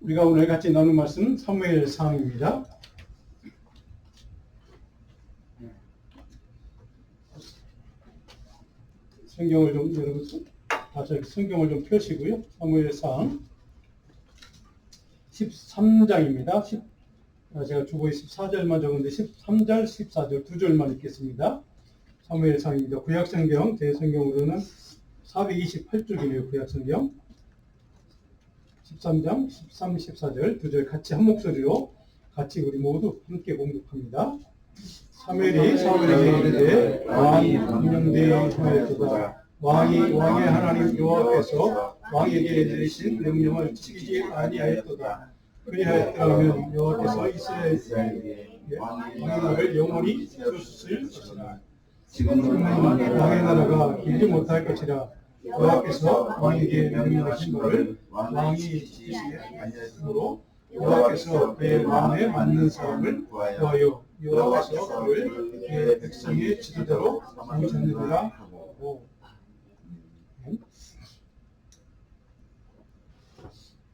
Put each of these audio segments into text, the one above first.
우리가 오늘 같이 나눈 말씀은 사무엘상입니다. 성경을 좀 여러분 성경을 좀 펴시고요. 사무엘상 13장입니다. 제가 주보에 14절만 적었는데 13절, 14절 두 절만 읽겠습니다. 사무엘상입니다. 구약성경 제 성경으로는 428쪽이네요. 구약성경 13장 13, 14절 두 절 같이 한 목소리로 같이 우리 모두 함께 공독합니다. 사무엘이 사울에게 이르되 왕이 명령되어 하였도다. 왕의 하나님 여호와께서 왕에게 내리신 명령을 지키지 아니하였도다. 그리하였더라면 여호와께서 이스라엘에게 왕을 영원히 주실 것이라. 지금은 왕의 나라가 길지 못할 것이라. 여호와께서 왕에게 명령하신 것을 왕이 지키지 아니하였으므로 여호와께서 그의 마음에 맞는 사람을 구하여 여호와께서 그를 그의 백성의 지도자로 삼으셨느니라 하고.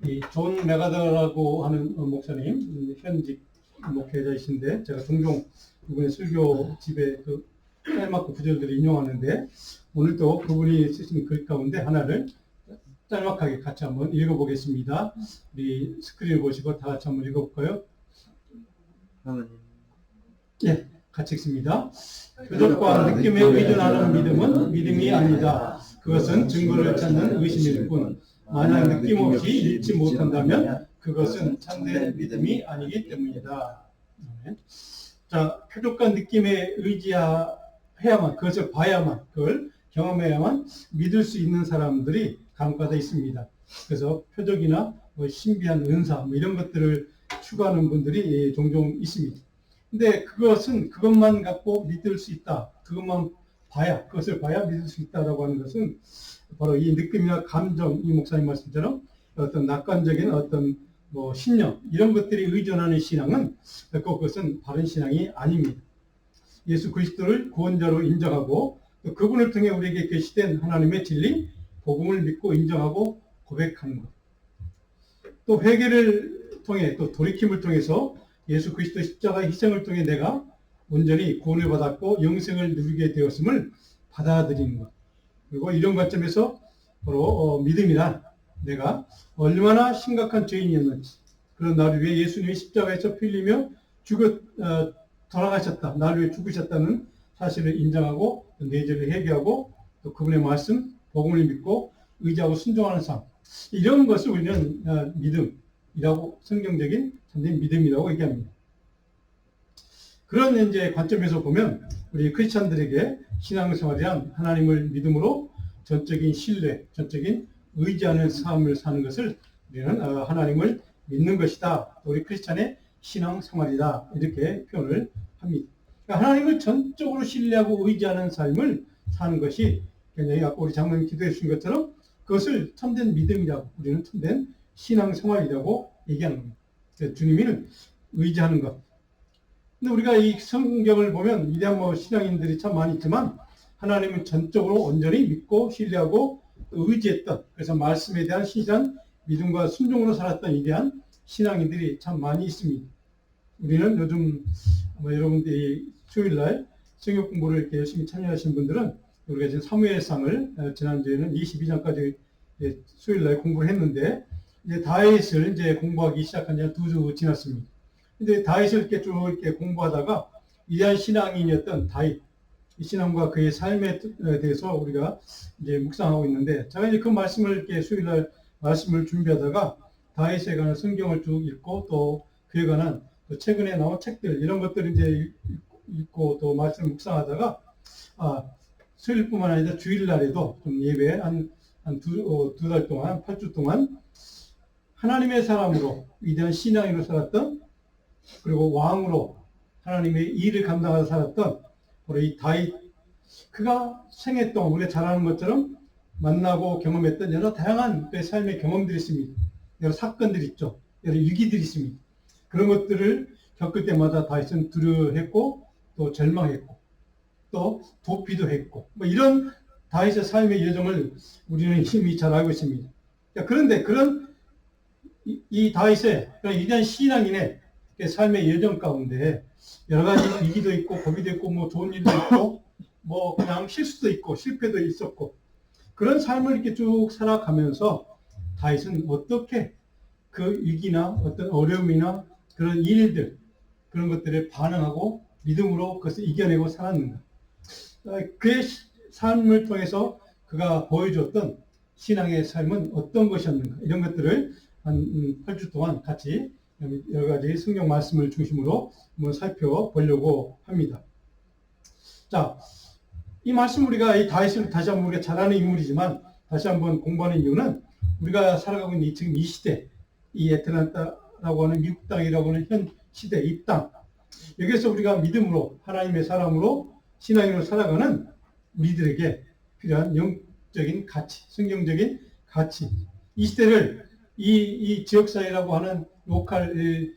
이 존 메가더라고 하는 목사님, 현직 목회자이신데 제가 종종 이번에 설교 집에 그 짤막고 구절들을 인용하는데 오늘도 그분이 쓰신 글 가운데 하나를 짤막하게 같이 한번 읽어보겠습니다. 우리 스크린을 보시고 다 같이 한번 읽어볼까요? 예, 같이 읽습니다. 표적과 느낌에 의존하는 믿음은 믿음이 아니다. 그것은 증거를 찾는 의심일 뿐. 만약 느낌 없이 읽지 못한다면 그것은 참된 믿음이 아니기 때문이다. 자, 표적과 느낌에 의지해야만, 그것을 봐야만, 그걸 경험해야만 믿을 수 있는 사람들이 간혹가다 있습니다. 그래서 표적이나 뭐 신비한 은사 이런 것들을 추구하는 분들이 종종 있습니다. 근데 그것만 갖고 믿을 수 있다. 그것을 봐야 믿을 수 있다라고 하는 것은 바로 이 느낌이나 감정, 이 목사님 말씀처럼 어떤 낙관적인 어떤 뭐 신념 이런 것들이 의존하는 신앙은 결코 그것은 바른 신앙이 아닙니다. 예수 그리스도를 구원자로 인정하고 또 그분을 통해 우리에게 계시된 하나님의 진리, 복음을 믿고 인정하고 고백하는 것. 또 회개를 통해 또 돌이킴을 통해서 예수 그리스도 십자가 희생을 통해 내가 온전히 구원을 받았고 영생을 누리게 되었음을 받아들이는 것. 그리고 이런 관점에서 바로 믿음이란 내가 얼마나 심각한 죄인이었는지, 그런 나를 위해 예수님이 십자가에서 피 흘리며 돌아가셨다, 나를 위해 죽으셨다는 사실을 인정하고 내재를 회개하고 또 그분의 말씀, 복음을 믿고 의지하고 순종하는 삶, 이런 것을 우리는 믿음이라고, 성경적인 참된 믿음이라고 얘기합니다. 그런 이제 관점에서 보면 우리 크리스찬들에게 신앙생활이란 하나님을 믿음으로 전적인 신뢰, 전적인 의지하는 삶을 사는 것을 우리는 하나님을 믿는 것이다. 우리 크리스찬의 신앙생활이다. 이렇게 표현을 합니다. 그러니까 하나님을 전적으로 신뢰하고 의지하는 삶을 사는 것이 굉장히 아까 우리 장로님 기도해 주신 것처럼 그것을 참된 믿음이라고, 우리는 참된 신앙생활이라고 얘기하는 겁니다. 주님을 의지하는 것. 근데 우리가 이 성경을 보면 위대한 신앙인들이 참 많이 있지만 하나님은 전적으로 온전히 믿고 신뢰하고 의지했던, 그래서 말씀에 대한 신실한 믿음과 순종으로 살았던 위대한 신앙인들이 참 많이 있습니다. 우리는 요즘 여러분들이 수요일날 성경 공부를 이렇게 열심히 참여하신 분들은 우리가 지금 사무엘상을 지난주에는 22장까지 수요일날 공부를 했는데 이제 다윗을 이제 공부하기 시작한 지 한 2주 지났습니다. 근데 다윗을 이렇게 공부하다가 위대한 신앙인이었던 다윗, 이 신앙과 그의 삶에 대해서 우리가 이제 묵상하고 있는데, 제가 이제 그 말씀을 이렇게 수요일날 말씀을 준비하다가 다윗에 관한 성경을 쭉 읽고 또 그에 관한 또 최근에 나온 책들 이런 것들을 이제 읽고 또 말씀을 묵상하다가 수요일뿐만 아니라 주일날에도 좀 예배 두 달 동안 8주 동안 하나님의 사람으로 위대한 신앙인으로 살았던, 그리고 왕으로 하나님의 일을 감당하며 살았던 바로 이 다윗, 그가 생애 동안 우리가 잘 아는 것처럼 만나고 경험했던 여러 다양한 그의 삶의 경험들이 있습니다. 여러 사건들이 있죠. 여러 일기들이 있습니다. 그런 것들을 겪을 때마다 다윗은 두려워했고 또 절망했고 또 도피도 했고 이런 다윗의 삶의 여정을 우리는 이미 잘 알고 있습니다. 그런데 그런 이 다윗의 이전 신앙인의 삶의 여정 가운데 여러 가지 위기도 있고 고비도 있고 뭐 좋은 일도 있고 뭐 그냥 실수도 있고 실패도 있었고 그런 삶을 이렇게 쭉 살아가면서 다윗은 어떻게 그 위기나 어떤 어려움이나 그런 일들 그런 것들에 반응하고 믿음으로 그것을 이겨내고 살았는가. 그의 삶을 통해서 그가 보여줬던 신앙의 삶은 어떤 것이었는가. 이런 것들을 한 8주 동안 같이 여러 가지 성경 말씀을 중심으로 한번 살펴보려고 합니다. 자, 이 말씀 우리가 이 다윗을 다시 한번 우리가 잘 아는 인물이지만 다시 한번 공부하는 이유는 우리가 살아가고 있는 지금 이 시대, 이 애틀란타라고 하는 미국 땅이라고 하는 현 시대, 이 땅, 여기에서 우리가 믿음으로 하나님의 사람으로 신앙인으로 살아가는 우리들에게 필요한 영적인 가치, 성경적인 가치, 이 시대를 이 지역사회라고 하는 로컬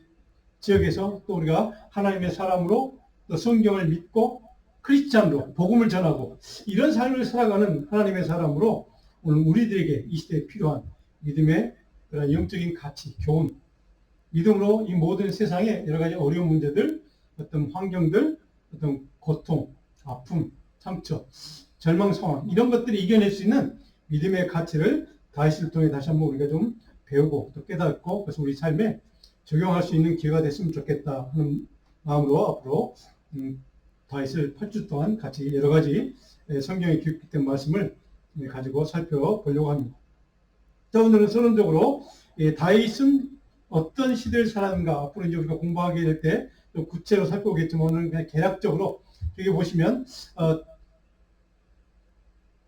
지역에서 또 우리가 하나님의 사람으로 또 성경을 믿고 크리스찬으로 복음을 전하고 이런 삶을 살아가는 하나님의 사람으로 오늘 우리들에게 이 시대에 필요한 믿음의 그런 영적인 가치, 교훈, 믿음으로 이 모든 세상의 여러 가지 어려운 문제들, 어떤 환경들, 어떤 고통, 아픔, 상처, 절망 상황 이런 것들이 이겨낼 수 있는 믿음의 가치를 다윗을 통해 다시 한번 우리가 좀 배우고 또 깨닫고 그래서 우리 삶에 적용할 수 있는 기회가 됐으면 좋겠다 하는 마음으로 앞으로 다윗을 8주 동안 같이 여러 가지 성경에 기록된 말씀을 가지고 살펴보려고 합니다. 자, 오늘은 서론적으로 다윗은 어떤 시대를 살았는가 앞으로 이제 우리가 공부하게 될 때 좀 구체로 살펴보겠지만 오늘은 그냥 개략적으로 여기 보시면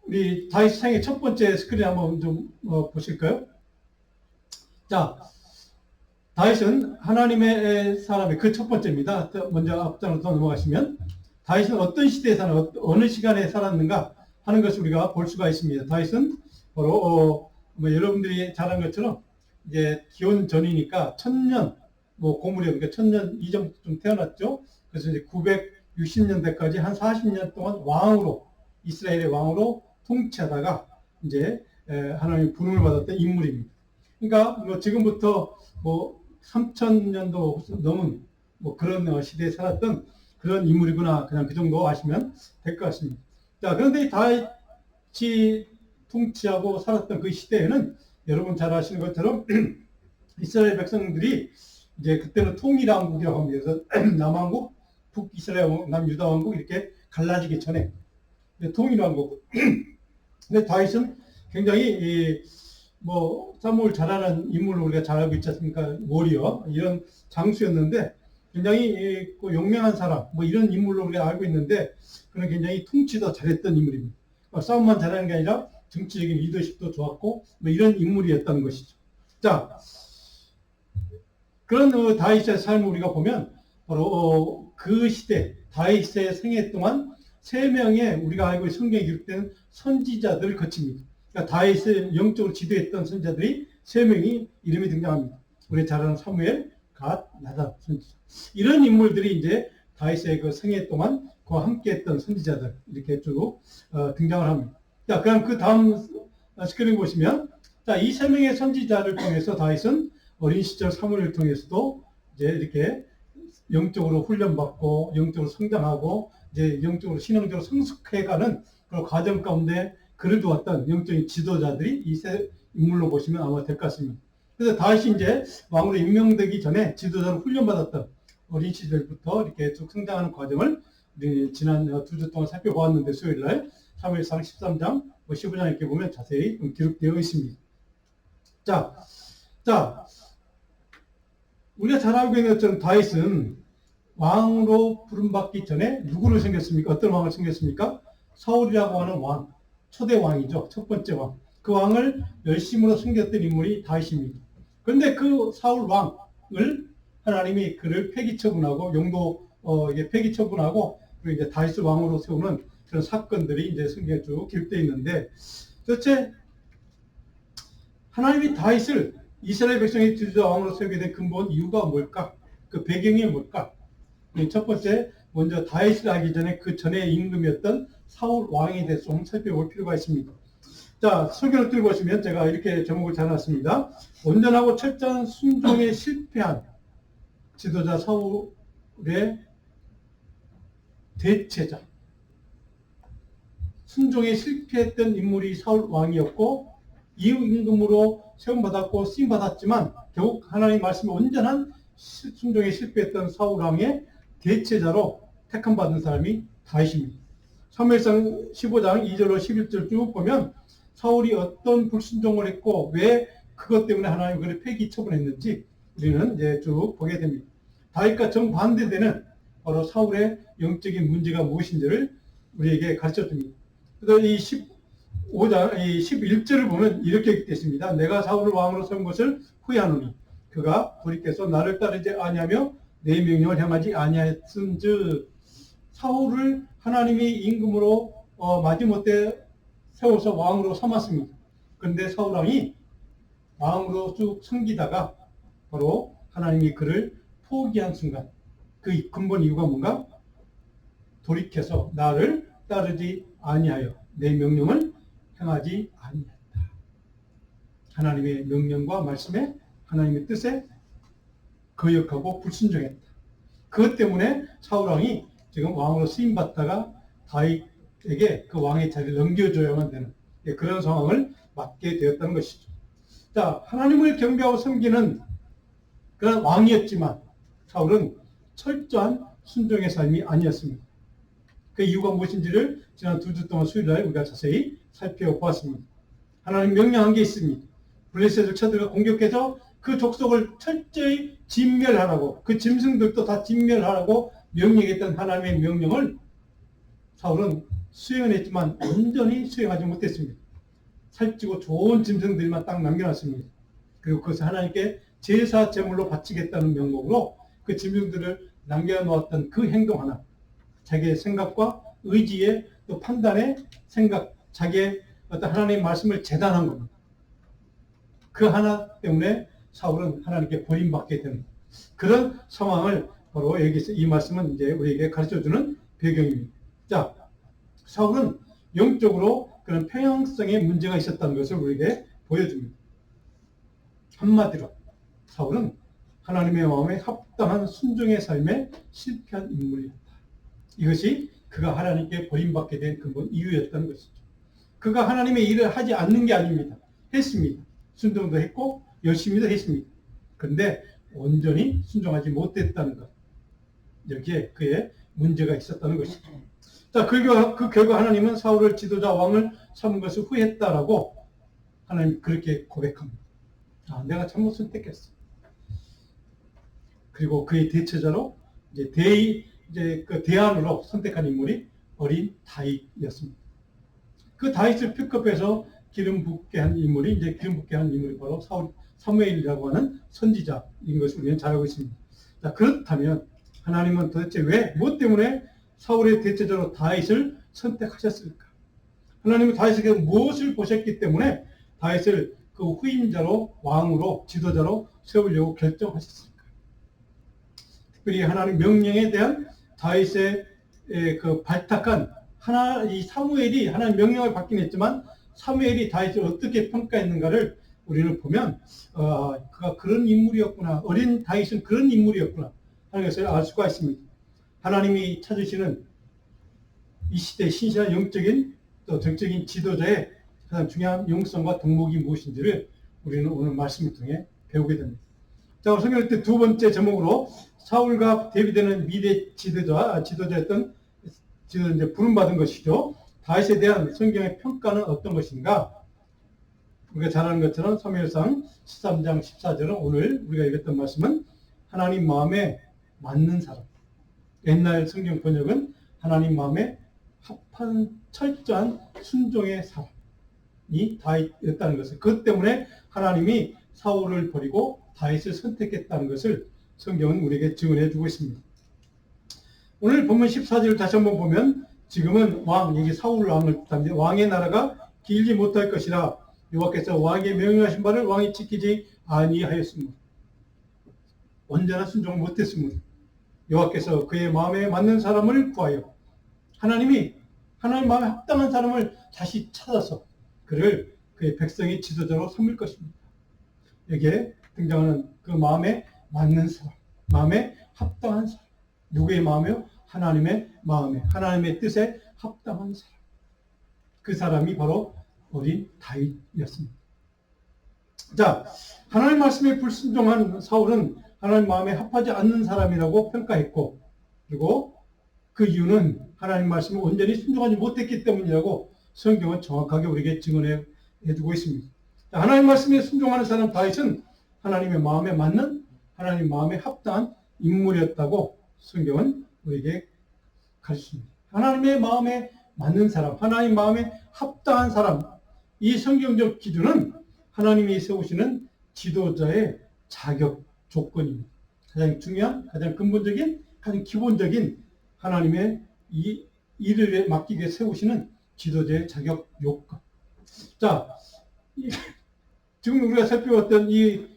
우리 다윗 생의 첫 번째 스크린 한번 좀 보실까요? 자, 다윗은 하나님의 사람의 그 첫 번째입니다. 먼저 앞장으로 넘어가시면 다윗은 어떤 시대에 어느 시간에 살았는가 하는 것을 우리가 볼 수가 있습니다. 다윗은 바로 여러분들이 잘 아는 것처럼 이제 기원 전이니까 1000년 고무려 그러니까 1000년 이전부터 좀 태어났죠. 그래서 이제 960년대까지 한 40년 동안 왕으로 이스라엘의 왕으로 통치하다가 이제 하나님의 부름을 받았던 인물입니다. 그러니까 지금부터 3000년도 넘은 그런 시대에 살았던 그런 인물이구나. 그냥 그 정도 아시면 될 것 같습니다. 자, 그런데 다윗이 통치하고 살았던 그 시대에는 여러분 잘 아시는 것처럼 이스라엘 백성들이 이제 그때는 통일왕국이라고 합니다. 그래서 남왕국, 북이스라엘 왕국, 남유다 왕국 이렇게 갈라지기 전에 통일왕국. 근데 다윗은 굉장히 사무엘 잘하는 인물로 우리가 잘 알고 있지 않습니까? 워리어 이런 장수였는데 굉장히 용맹한 사람 이런 인물로 우리가 알고 있는데 그는 굉장히 통치도 잘했던 인물입니다. 싸움만 잘하는 게 아니라 정치적인 리더십도 좋았고 이런 인물이었다는 것이죠. 자, 그런 다윗의 삶을 우리가 보면 바로 그 시대 다윗의 생애 동안 3명의 우리가 알고 있는 성경에 기록된 선지자들을 거칩니다. 그러니까 다윗을 영적으로 지도했던 선지자들이 3명이 이름이 등장합니다. 우리 잘 아는 사무엘, 갓, 나단 선지자. 이런 인물들이 이제 다윗의 그 생애 동안 그와 함께했던 선지자들 이렇게 쭉 등장을 합니다. 자, 그럼 그 다음 스크린 보시면 자, 이 3명의 선지자를 통해서 다윗은 어린 시절 사무엘을 통해서도 이제 이렇게 영적으로 훈련받고 영적으로 성장하고 이제 영적으로 신앙적으로 성숙해가는 그런 과정 가운데 그를 도왔던 영적인 지도자들이 이 세 인물로 보시면 아마 될 것 같습니다. 그래서 다윗이 이제 왕으로 임명되기 전에 지도자로 훈련받았던 어린 시절부터 이렇게 쭉 성장하는 과정을 우리 지난 2주 동안 살펴보았는데 수요일날 사무엘상 13장 15장 이렇게 보면 자세히 기록되어 있습니다. 자, 우리가 잘 알고 있는 것처럼 다윗은 왕으로 부름받기 전에 누구를 섬겼습니까? 어떤 왕을 섬겼습니까? 사울이라고 하는 왕, 초대 왕이죠. 첫 번째 왕. 그 왕을 열심으로 섬겼던 인물이 다윗입니다. 그런데 그 사울 왕을 하나님이 그를 폐기 처분하고 이게 폐기 처분하고 그리고 이제 다윗을 왕으로 세우는 그런 사건들이 이제 성경에 쭉 기록되어 있는데 도대체 하나님이 다윗을 이스라엘 백성의 지도자 왕으로 세우게 된 근본 이유가 뭘까? 그 배경이 뭘까? 첫 번째, 먼저 다윗을 알기 전에 그 전에 임금이었던 사울 왕에 대해서 좀 살펴볼 필요가 있습니다. 자, 설교를 들어보시면 제가 이렇게 제목을 달았습니다. 온전하고 철저한 순종에 실패한 지도자 사울의 대체자. 순종에 실패했던 인물이 사울 왕이었고 이후 임금으로 세움받았고 쓰임받았지만 결국 하나님 말씀에 온전한 순종에 실패했던 사울 왕의 대체자로 택함받은 사람이 다윗입니다. 사무엘상 15장 2절로 11절 쭉 보면 사울이 어떤 불순종을 했고 왜 그것 때문에 하나님 그를 폐기 처분했는지 우리는 이제 쭉 보게 됩니다. 다윗과 정반대되는 바로 사울의 영적인 문제가 무엇인지를 우리에게 가르쳐 줍니다. 그래서 이 15장, 이 11절을 보면 이렇게 됐습니다. 내가 사울을 왕으로 세운 것을 후회하노니 그가 돌이켜서 나를 따르지 아니하며 내 명령을 행하지 아니하였은즉 사울을 하나님이 임금으로 마지못해 세워서 왕으로 삼았습니다. 그런데 사울 왕이 왕으로 쭉 섬기다가 바로 하나님이 그를 포기한 순간 그 근본 이유가 뭔가? 돌이켜서 나를 따르지 아니하여 내 명령을 행하지 아니했다. 하나님의 명령과 말씀에 하나님의 뜻에 거역하고 불순종했다. 그것 때문에 사울 왕이 지금 왕으로 쓰임받다가 다윗에게 그 왕의 자리를 넘겨줘야만 되는 그런 상황을 맞게 되었다는 것이죠. 자, 하나님을 경배하고 섬기는 그런 왕이었지만 사울은 철저한 순종의 삶이 아니었습니다. 그 이유가 무엇인지를 지난 2주 동안 수요일날 우리가 자세히 살펴보았습니다. 하나님 명령한 게 있습니다. 블레셋을 쳐들어 공격해서 그 족속을 철저히 진멸하라고, 그 짐승들도 다 진멸하라고 명령했던 하나님의 명령을 사울은 수행했지만 온전히 수행하지 못했습니다. 살찌고 좋은 짐승들만 딱 남겨놨습니다. 그리고 그것을 하나님께 제사 제물로 바치겠다는 명목으로 그 짐승들을 남겨놓았던 그 행동 하나, 자기의 생각과 의지의 또 판단의 생각, 자기의 어떤 하나님의 말씀을 재단한 겁니다. 그 하나 때문에 사울은 하나님께 버림받게 되는 그런 상황을 바로 여기서 이 말씀은 이제 우리에게 가르쳐주는 배경입니다. 자, 사울은 영적으로 그런 평양성의 문제가 있었다는 것을 우리에게 보여줍니다. 한마디로 사울은 하나님의 마음에 합당한 순종의 삶에 실패한 인물이었다. 이것이 그가 하나님께 버림받게 된 근본 이유였다는 것이죠. 그가 하나님의 일을 하지 않는 게 아닙니다. 했습니다. 순종도 했고 열심히도 했습니다. 그런데 온전히 순종하지 못했다는 것. 여기에 그의 문제가 있었다는 것이죠. 자, 그 결과 하나님은 사울을 지도자 왕을 삼은 것을 후회했다라고 하나님 그렇게 고백합니다. 아, 내가 잘못 선택했어. 그리고 그의 대체자로 이제 그 대안으로 선택한 인물이 어린 다윗이었습니다. 그 다윗을 픽업해서 기름 붓게 한 인물이 바로 사무엘이라고 하는 선지자인 것을 우리는 잘 알고 있습니다. 자, 그렇다면 하나님은 도대체 무엇 때문에 사울의 대체자로 다윗을 선택하셨을까? 하나님은 다윗에게 무엇을 보셨기 때문에 다윗을 그 후임자로 왕으로 지도자로 세우려고 결정하셨을까? 특별히 하나님 명령에 대한 다윗의 그 발탁한 이 사무엘이 하나님 명령을 받긴 했지만 사무엘이 다윗을 어떻게 평가했는가를 우리는 보면 그가 그런 인물이었구나, 어린 다윗은 그런 인물이었구나 하는 것을 알 수가 있습니다. 하나님이 찾으시는 이 시대의 신실한 영적인 또 정적인 지도자의 가장 중요한 영성과 덕목이 무엇인지를 우리는 오늘 말씀을 통해 배우게 됩니다. 자, 성경을 때 두 번째 제목으로 사울과 대비되는 미래 지도자였던 이제 부름받은 것이죠. 다윗에 대한 성경의 평가는 어떤 것인가? 우리가 잘 아는 것처럼 사무엘상 13장 14절은 오늘 우리가 읽었던 말씀은 하나님 마음에 맞는 사람. 옛날 성경 번역은 하나님 마음에 합한 철저한 순종의 사람이 다윗이었다는 것을, 그것 때문에 하나님이 사울을 버리고 다윗을 선택했다는 것을 성경은 우리에게 증언해 주고 있습니다. 오늘 본문 14절을 다시 한번 보면 지금은 여기 사울 왕을 뜻합니다. 왕의 나라가 길지 못할 것이라 여호와께서 왕에게 명령하신 바를 왕이 지키지 아니하였습니다. 온전한 순종을 못했습니다. 여호와께서 그의 마음에 맞는 사람을 구하여 하나님 마음에 합당한 사람을 다시 찾아서 그를 그의 백성의 지도자로 삼을 것입니다. 여기에 등장하는 그 마음에 맞는 사람, 마음에 합당한 사람. 누구의 마음이요? 하나님의 마음에, 하나님의 뜻에 합당한 사람. 그 사람이 바로 어린 다윗이었습니다. 자, 하나님 말씀에 불순종한 사울은 하나님 마음에 합하지 않는 사람이라고 평가했고, 그리고 그 이유는 하나님 말씀에 온전히 순종하지 못했기 때문이라고 성경은 정확하게 우리에게 증언해 주고 있습니다. 자, 하나님 말씀에 순종하는 사람 다윗은 하나님의 마음에 맞는, 하나님 마음에 합당한 인물이었다고 성경은 우리에게 가르칩니다. 하나님의 마음에 맞는 사람, 하나님 마음에 합당한 사람, 이 성경적 기준은 하나님이 세우시는 지도자의 자격 조건입니다. 가장 중요한, 가장 근본적인, 가장 기본적인 하나님의 이 일을 맡기게 세우시는 지도자의 자격 요건. 자, 지금 우리가 살펴봤던 이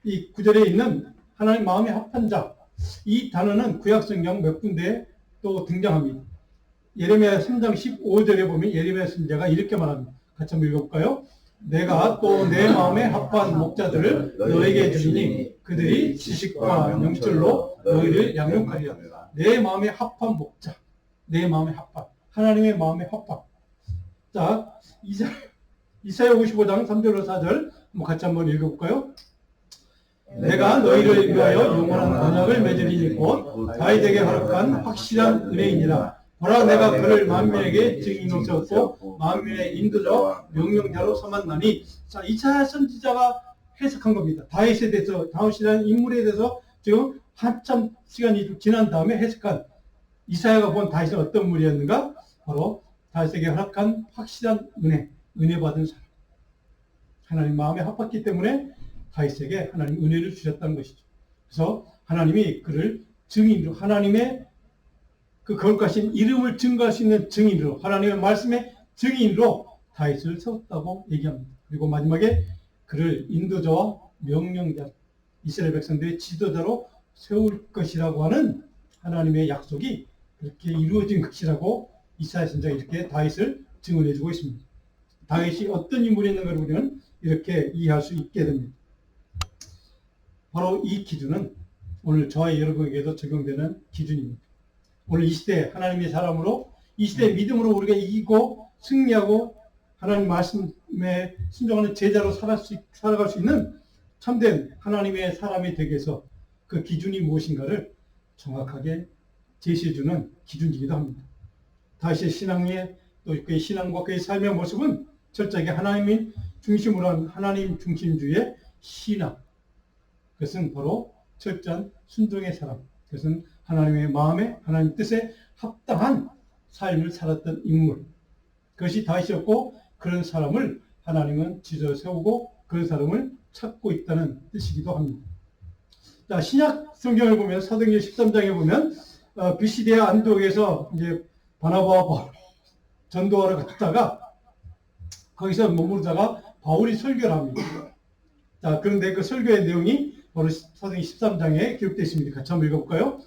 9절에 있는 하나님 마음에 합한 자, 이 단어는 구약성경 몇 군데에 또 등장합니다. 예레미야 3장 15절에 보면 예레미야 선지자가 이렇게 말합니다. 같이 한번 읽어볼까요? 내가 또 내 마음에 합한 목자들을 너에게 주리니 그들이 지식과 명철로 너희를 양육하리라. 내 마음에 합한 목자, 내 마음에 합한, 하나님의 마음에 합한. 자, 이사야 55장 3절로 4절 한번 같이 한번 읽어볼까요? 내가 너희를 위하여 영원한 언약을 맺으리니 곧 다윗에게 허락한 확실한 은혜이니라. 보라, 내가 그를 만민에게 증인으로 세웠고 만민의 인도자와 명령자로 삼았나니. 자, 이사야 선지자가 해석한 겁니다. 다윗에 대해서, 다윗이라는 인물에 대해서 지금 한참 시간이 좀 지난 다음에 해석한, 이사야가 본 다윗은 어떤 인물이었는가? 바로 다윗에게 허락한 확실한 은혜 받은 사람. 하나님 마음에 합했기 때문에 다윗에게 하나님 은혜를 주셨다는 것이죠. 그래서 하나님이 그를 증인으로, 하나님의 그 거룩하신 이름을 증거할 수 있는 증인으로, 하나님의 말씀의 증인으로 다윗을 세웠다고 얘기합니다. 그리고 마지막에 그를 인도자와 명령자, 이스라엘 백성들의 지도자로 세울 것이라고 하는 하나님의 약속이 그렇게 이루어진 것이라고 이사야 선지자가 이렇게 다윗을 증언해 주고 있습니다. 다윗이 어떤 인물이었는가를 우리는 이렇게 이해할 수 있게 됩니다. 바로 이 기준은 오늘 저와 여러분에게도 적용되는 기준입니다. 오늘 이 시대 하나님의 사람으로, 이 시대 믿음으로 우리가 이기고 승리하고 하나님 말씀에 순종하는 제자로 살아갈 수 있는 참된 하나님의 사람이 되기 위해서 그 기준이 무엇인가를 정확하게 제시해주는 기준이기도 합니다. 다윗의 신앙의, 또 그의 신앙과 그의 삶의 모습은 철저하게 하나님 중심으로 한 하나님 중심주의의 신앙. 그것은 바로 철저한 순종의 사람. 그것은 하나님의 마음에, 하나님 뜻에 합당한 삶을 살았던 인물. 그것이 다윗이었고, 그런 사람을 하나님은 지져 세우고 그런 사람을 찾고 있다는 뜻이기도 합니다. 자, 신약 성경을 보면, 사도행전 13장에 보면 비시디아 안디옥에서 이제 바나바와 바울 전도하러 갔다가 거기서 머무르다가 바울이 설교를 합니다. 자, 그런데 그 설교의 내용이 바로 사도행전 13장에 기록되어 있습니다. 같이 한번 읽어볼까요?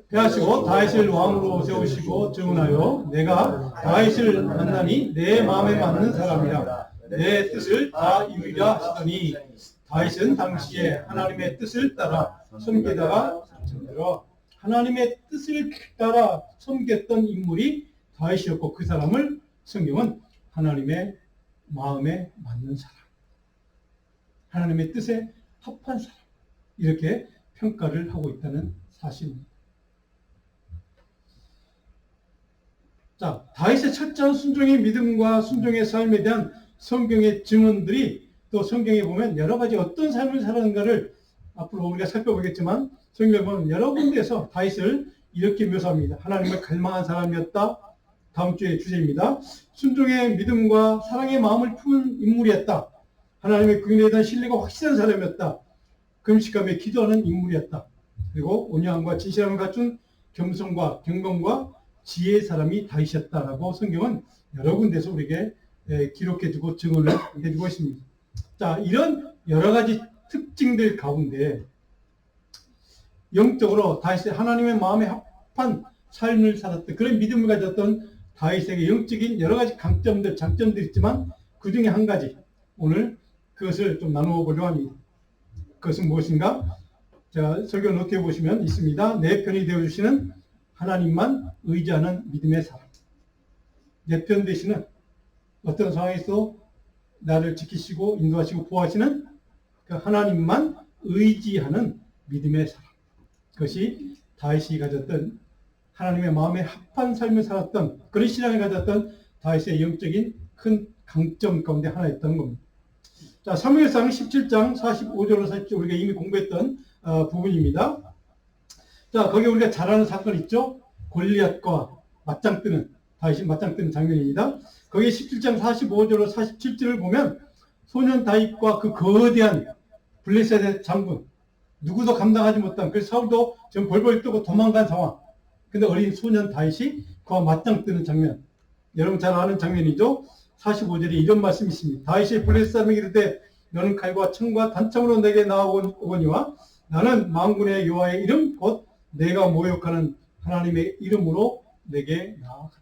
패하시고 다윗을 왕으로 세우시고 증언하여 내가 다윗을 만나니 내 마음에 맞는 사람이라. 내 뜻을 다 이루리라 하더니 다윗은 당시에 하나님의 뜻을 따라 섬기다가 잠들어. 하나님의 뜻을 따라 섬겼던 인물이 다윗이었고, 그 사람을 성경은 하나님의 마음에 맞는 사람, 하나님의 뜻에 합한 사람, 이렇게 평가를 하고 있다는 사실입니다. 자, 다윗의 철저한 순종의 믿음과 순종의 삶에 대한 성경의 증언들이 또 성경에 보면 여러 가지 어떤 삶을 살았는가를 앞으로 우리가 살펴보겠지만, 성경에 보면 여러 군데에서 다윗을 이렇게 묘사합니다. 하나님을 갈망한 사람이었다. 다음 주의 주제입니다. 순종의 믿음과 사랑의 마음을 품은 인물이었다. 하나님의 그인에 대한 신뢰가 확실한 사람이었다. 금식감에 기도하는 인물이었다. 그리고 온유함과 진실함을 갖춘 겸손과 경건과 지혜의 사람이 다윗이었다라고 성경은 여러 군데서 우리에게 기록해주고 증언을 해주고 있습니다. 자, 이런 여러 가지 특징들 가운데 영적으로 다윗의 하나님의 마음에 합한 삶을 살았던, 그런 믿음을 가졌던 다윗에게 영적인 여러 가지 강점들, 장점들이 있지만 그 중에 한 가지, 오늘 그것을 좀 나누어 보려고 합니다. 그것은 무엇인가? 자, 설교 노트에 보시면 있습니다. 내 편이 되어주시는 하나님만 의지하는 믿음의 사람. 내 편 되시는, 어떤 상황에서 나를 지키시고 인도하시고 보호하시는 그 하나님만 의지하는 믿음의 사람. 그것이 다윗이 가졌던, 하나님의 마음에 합한 삶을 살았던, 그런 신앙을 가졌던 다윗의 영적인 큰 강점 가운데 하나였던 겁니다. 자, 사무엘상 17장 45절로 47절 우리가 이미 공부했던 부분입니다. 자, 거기 우리가 잘 아는 사건 있죠? 골리앗과 맞짱 뜨는, 다윗이 맞짱 뜨는 장면입니다. 거기 17장 45절로 47절을 보면 소년 다윗과 그 거대한 블레셋의 장군, 누구도 감당하지 못한, 그래서 사울도 지금 벌벌 떠고 도망간 상황. 근데 어린 소년 다윗이 그와 맞짱 뜨는 장면. 여러분 잘 아는 장면이죠? 45절에 이런 말씀이 있습니다. 다윗이 블레셋 사람에게 이르되 너는 칼과 창과 단창으로 내게 나아오거니와 나는 만군의 여호와의 이름 곧 내가 모욕하는 하나님의 이름으로 내게 나아간다.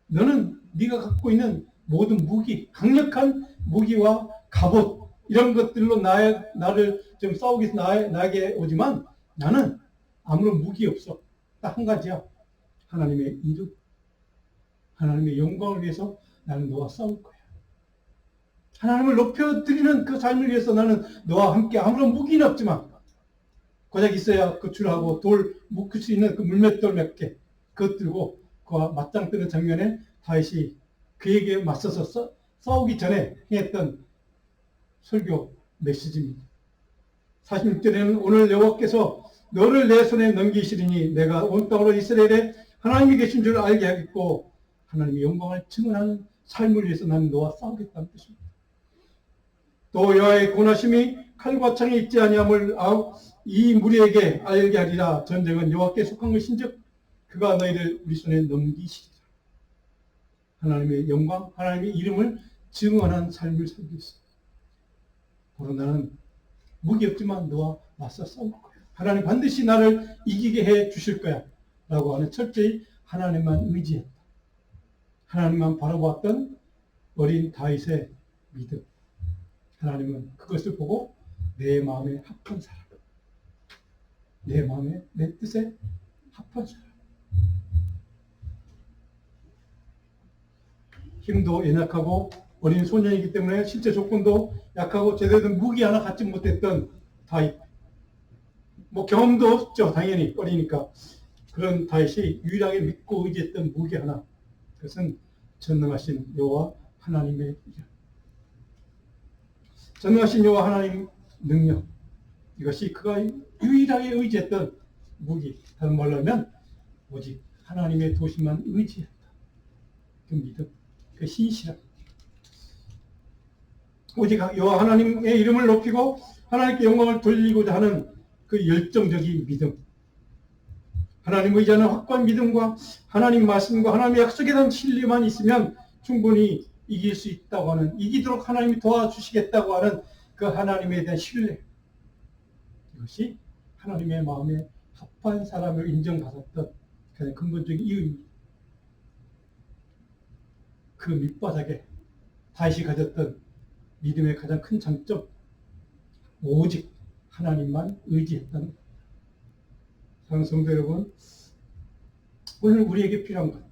너는 네가 갖고 있는 모든 무기, 강력한 무기와 갑옷 이런 것들로 나를 좀 싸우기 위해서 나에게 오지만 나는 아무런 무기 없어. 딱 한 가지야. 하나님의 이름, 하나님의 영광을 위해서 나는 너와 싸울 거야. 하나님을 높여드리는 그 삶을 위해서 나는 너와 함께 아무런 무기는 없지만 고작 있어야 그 줄하고 돌 묶을 수 있는 그 물맷돌 몇 개 그것 들고 그와 맞짱 뜨는 장면에 다윗이 그에게 맞서서 싸우기 전에 행했던 설교 메시지입니다. 46절에는 오늘 여호와께서 너를 내 손에 넘기시리니 내가 온 땅으로 이스라엘에 하나님이 계신 줄 알게 하겠고 하나님의 영광을 증언하는 삶을 위해서 나는 너와 싸우겠다는 뜻입니다. 또 여호와의 권하심이 칼과 창에 있지 아니함을 이 무리에게 알게 하리라. 전쟁은 여호와께 속한 것인즉 그가 너희를 우리 손에 넘기시리라. 하나님의 영광, 하나님의 이름을 증언한 삶을 살고 있습니다. 바로 나는 무기 없지만 너와 맞서 싸울 거야. 하나님 반드시 나를 이기게 해 주실 거야. 라고 하는 철저히 하나님만 의지했다. 하나님만 바라보았던 어린 다윗의 믿음. 하나님은 그것을 보고 내 마음에 합한 사람. 내 마음에, 내 뜻에 합한 사람. 힘도 연약하고 어린 소년이기 때문에 실제 조건도 약하고 제대로 된 무기 하나 갖지 못했던 다윗. 뭐 경험도 없죠. 당연히 어리니까. 그런 다윗이 유일하게 믿고 의지했던 무기 하나. 그것은 전능하신 여호와 하나님의 이름. 전능하신 여호와 하나님 능력. 이것이 그가 유일하게 의지했던 무기. 다른 말로 하면 오직 하나님의 도심만 의지했다. 그 믿음, 그 신실함. 오직 여호와 하나님의 이름을 높이고 하나님께 영광을 돌리고자 하는 그 열정적인 믿음. 하나님 의지하는 확고한 믿음과 하나님 말씀과 하나님의 약속에 대한 신뢰만 있으면 충분히 이길 수 있다고 하는, 이기도록 하나님이 도와주시겠다고 하는 그 하나님에 대한 신뢰. 이것이 하나님의 마음에 합한 사람을 인정받았던 가장 근본적인 이유입니다. 그 밑바닥에 다윗이 가졌던 믿음의 가장 큰 장점, 오직 하나님만 의지했다는 것. 사랑하는 성도 여러분, 오늘 우리에게 필요한 것,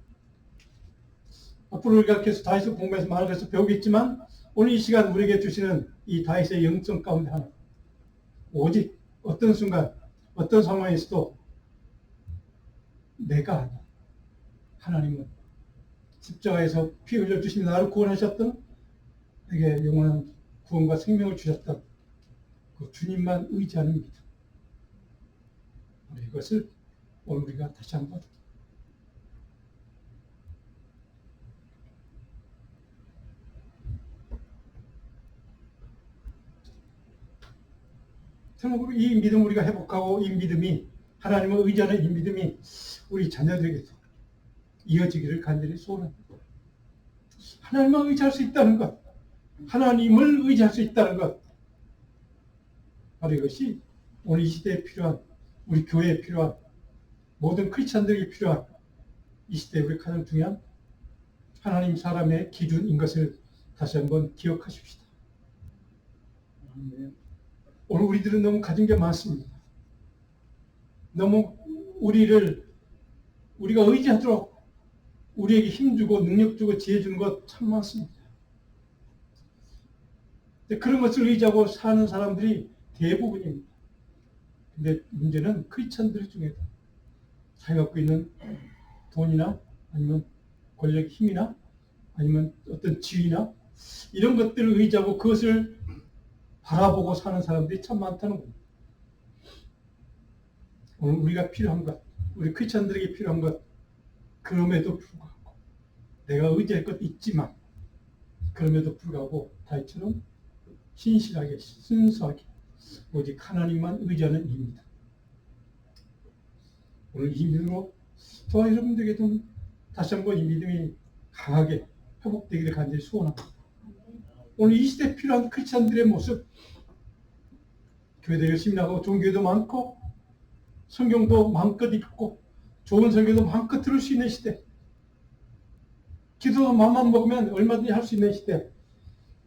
앞으로 우리가 계속 다윗을 공부해서 많은 것을 배우겠지만 오늘 이 시간 우리에게 주시는 이 다윗의 영성 가운데 하나, 오직 어떤 순간 어떤 상황에서도 내가 아니야, 하나님은 십자가에서 피 흘려주시며 나를 구원하셨던, 내게 영원한 구원과 생명을 주셨던 그 주님만 의지하는 믿음. 우리 이것을 오늘 우리가 다시 한번 참고로 이 믿음 우리가 회복하고 이 믿음이, 하나님을 의지하는 이 믿음이 우리 자녀들에게도 이어지기를 간절히 소원합니다. 하나님만 의지할 수 있다는 것, 하나님을 의지할 수 있다는 것, 바로 이것이 오늘 이 시대에 필요한, 우리 교회에 필요한, 모든 크리스찬들에게 필요한 이 시대에 우리 가장 중요한 하나님 사람의 기준인 것을 다시 한번 기억하십시다. 오늘 우리들은 너무 가진 게 많습니다. 너무 우리가 의지하도록 우리에게 힘주고 능력주고 지혜주는 것 참 많습니다. 그런 것을 의지하고 사는 사람들이 대부분입니다. 근데 문제는 크리스찬들 중에도 자기가 갖고 있는 돈이나 아니면 권력, 힘이나 아니면 어떤 지위나 이런 것들을 의지하고 그것을 바라보고 사는 사람들이 참 많다는 겁니다. 오늘 우리가 필요한 것, 우리 크리스찬들에게 필요한 것, 그럼에도 불구하고 내가 의지할 것 있지만 그럼에도 불구하고 다윗처럼 신실하게 순수하게 오직 하나님만 의지하는 이입니다. 오늘 이 믿음으로 저와 여러분들에게도 다시 한번 이 믿음이 강하게 회복되기를 간절히 소원합니다. 오늘 이 시대에 필요한 크리스찬들의 모습, 교회도 열심히 나가고 좋은 교회도 많고 성경도 마음껏 읽고 좋은 설교도 마음껏 들을 수 있는 시대, 기도도 마음만 먹으면 얼마든지 할 수 있는 시대,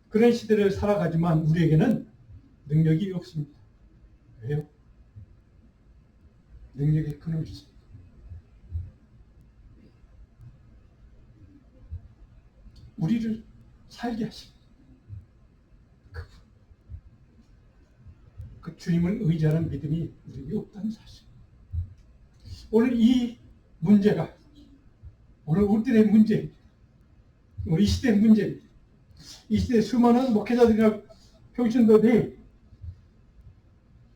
그런 시대를 살아가지만 우리에게는 능력이 없습니다. 왜요? 능력의 근원이 있습니다. 우리를 살게 하십니다. 그 주님을 의지하는 믿음이 우리에게 없다는 사실. 오늘 이 문제가 오늘 우리들의 문제입니다. 우리 이 시대의 문제입니다. 이 시대의 수많은 목회자들이나 평신도들이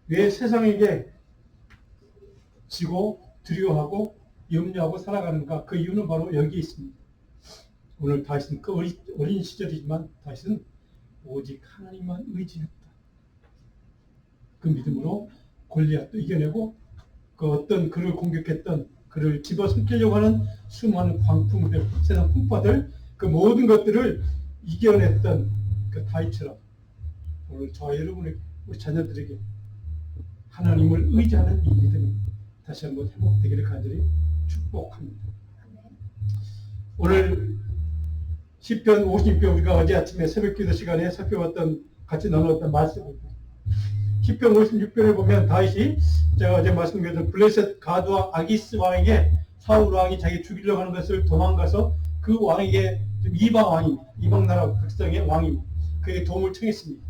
왜 세상에게 지고 두려워하고 염려하고 살아가는가? 그 이유는 바로 여기에 있습니다. 오늘 다윗은 그 어린 시절이지만 다윗은 오직 하나님만 의지했다. 그 믿음으로 골리앗도 이겨내고 그 어떤 그를 공격했던 그를 집어삼키려고 하는 수많은 광풍들, 세상 풍파들, 그 모든 것들을 이겨냈던 그 다윗처럼 오늘 저와 여러분에게, 우리 자녀들에게 하나님을 의지하는 이 믿음이 다시 한번 회복되기를 간절히 축복합니다. 오늘 시편 50편 우리가 어제 아침에 새벽기도 시간에 살펴봤던 같이 나누었던 말씀입니다. 시편 56편에 보면 다윗이 제가 어제 말씀드렸던 블레셋 가드와 아기스 왕에게 사울 왕이 자기 죽이려고 하는 것을 도망가서 그 왕에게 이방 왕입니다. 이방 나라 백성의 왕입니다. 그에게 도움을 청했습니다.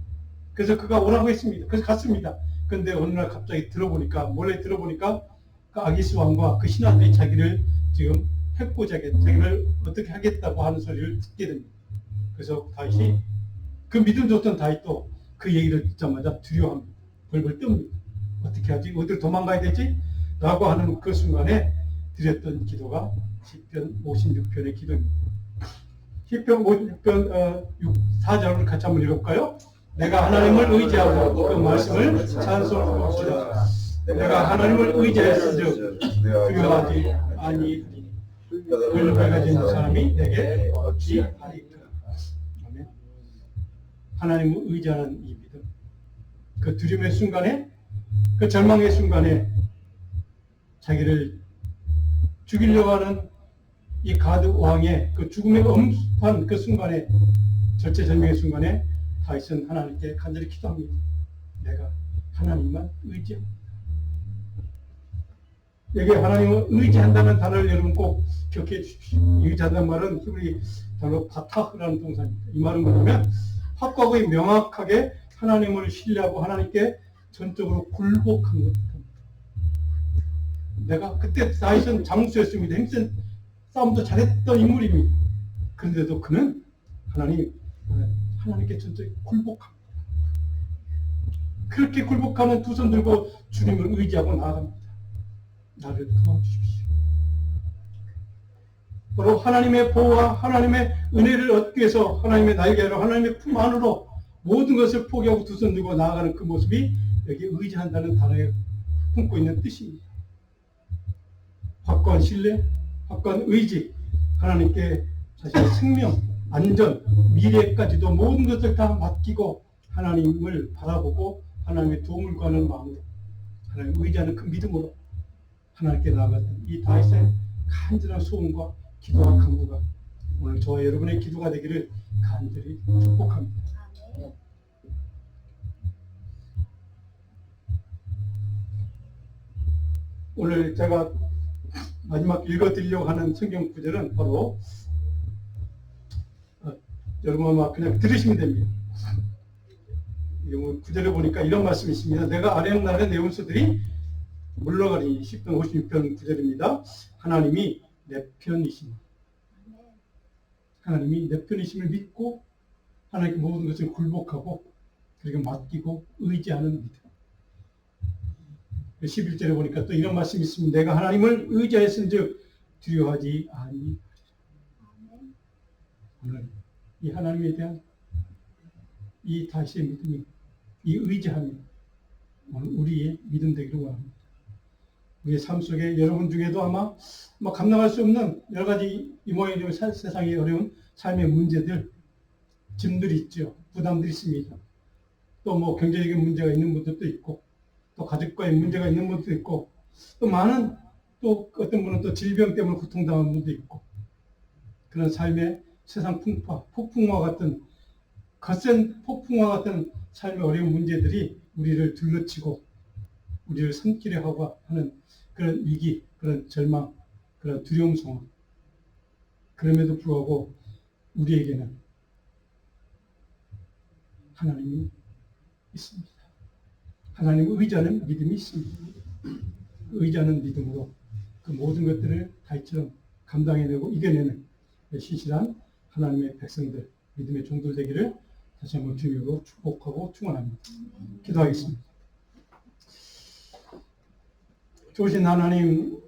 그래서 그가 오라고 했습니다. 그래서 갔습니다. 그런데 어느 날 갑자기 몰래 들어보니까 그 아기스 왕과 그 신하들이 자기를 지금 해코자 자기를 어떻게 하겠다고 하는 소리를 듣게 됩니다. 그래서 다윗이 그 믿음 좋던 다윗도 그 얘기를 듣자마자 두려워합니다. 벌벌 뜹니다. 어떻게 하지? 어디로 도망가야 되지? 라고 하는 그 순간에 드렸던 기도가 시편 56편의 기도입니다. 시편 56편 4절을 같이 한번 읽어볼까요? 내가 하나님을 의지하고 그 말씀을 찬송합시다. 내가 하나님을 의지하였으즉 두려워하지 아니하리니 권력을 가진 사람이 내게 어찌하리까. 하나님을 의지하는 이 믿음, 그 두려움의 순간에, 그 절망의 순간에 자기를 죽이려고 하는 이 가드 왕의 그 죽음의 엄습한 그 순간에, 절체절명의 순간에 다윗은 하나님께 간절히 기도합니다. 내가 하나님만 의지합니다. 여기 하나님을 의지한다는 단어를 여러분 꼭 기억해 주십시오. 의지한다는 말은 히브리 단어 바타흐라는 동사입니다. 이 말은 뭐냐면 확고하고 명확하게 하나님을 신뢰하고 하나님께 전적으로 굴복한 것. 내가 그때 다윗은 장수였습니다. 힘센 싸움도 잘했던 인물입니다. 그런데도 그는 하나님께 전적으로 굴복합니다. 그렇게 굴복하는 두 손 들고 주님을 의지하고 나아갑니다. 나를 도와주십시오. 바로 하나님의 보호와 하나님의 은혜를 얻기 위해서 하나님의 날개로 하나님의 품 안으로 모든 것을 포기하고 두 손 들고 나아가는 그 모습이 여기 의지한다는 단어에 품고 있는 뜻입니다. 확고한 신뢰, 확고한 의지, 하나님께 자신의 생명, 안전, 미래까지도 모든 것을 다 맡기고 하나님을 바라보고 하나님의 도움을 구하는 마음으로 하나님을 의지하는 그 믿음으로 하나님께 나아갔던 이 다윗의 간절한 소원과 기도와 간구가 오늘 저와 여러분의 기도가 되기를 간절히 축복합니다. 오늘 제가 마지막 읽어드리려고 하는 성경 구절은 바로 여러분 아마 그냥 들으시면 됩니다. 구절을 보니까 이런 말씀이 있습니다. 내가 아뢰는 날에 내 원수들이 물러가리. 10편 56편 구절입니다. 하나님이 내 편이심. 하나님이 내 편이심을 믿고 하나님께 모든 것을 굴복하고 그리고 맡기고 의지하는 믿음. 11절에 보니까 또 이런 말씀이 있습니다. 내가 하나님을 의지하였은즉 두려워하지 아니하리라. 오늘 이 하나님에 대한 이 다시의 믿음이, 이 의지함이 오늘 우리의 믿음 되기를 원합니다. 우리의 삶 속에 여러분 중에도 아마 감당할 수 없는 여러 가지 이 모양이 세상의 어려운 삶의 문제들, 짐들이 있죠. 부담들이 있습니다. 또 경제적인 문제가 있는 분들도 있고, 또 가족과의 문제가 있는 분도 있고, 또 많은 또 어떤 분은 또 질병 때문에 고통당하는 분도 있고, 그런 삶의 세상 폭풍과 같은 거센 폭풍과 같은 삶의 어려운 문제들이 우리를 둘러치고 우리를 삼키려 하고 하는 그런 위기, 그런 절망, 그런 두려움 상황. 그럼에도 불구하고 우리에게는 하나님이 있습니다. 하나님을 의지하는 믿음이 있습니다. 의지하는 믿음으로 그 모든 것들을 다이처럼 감당해내고 이겨내는 신실한 하나님의 백성들, 믿음의 종들 되기를 다시 한번 주님으로 축복하고 축원합니다. 기도하겠습니다. 좋으신 하나님,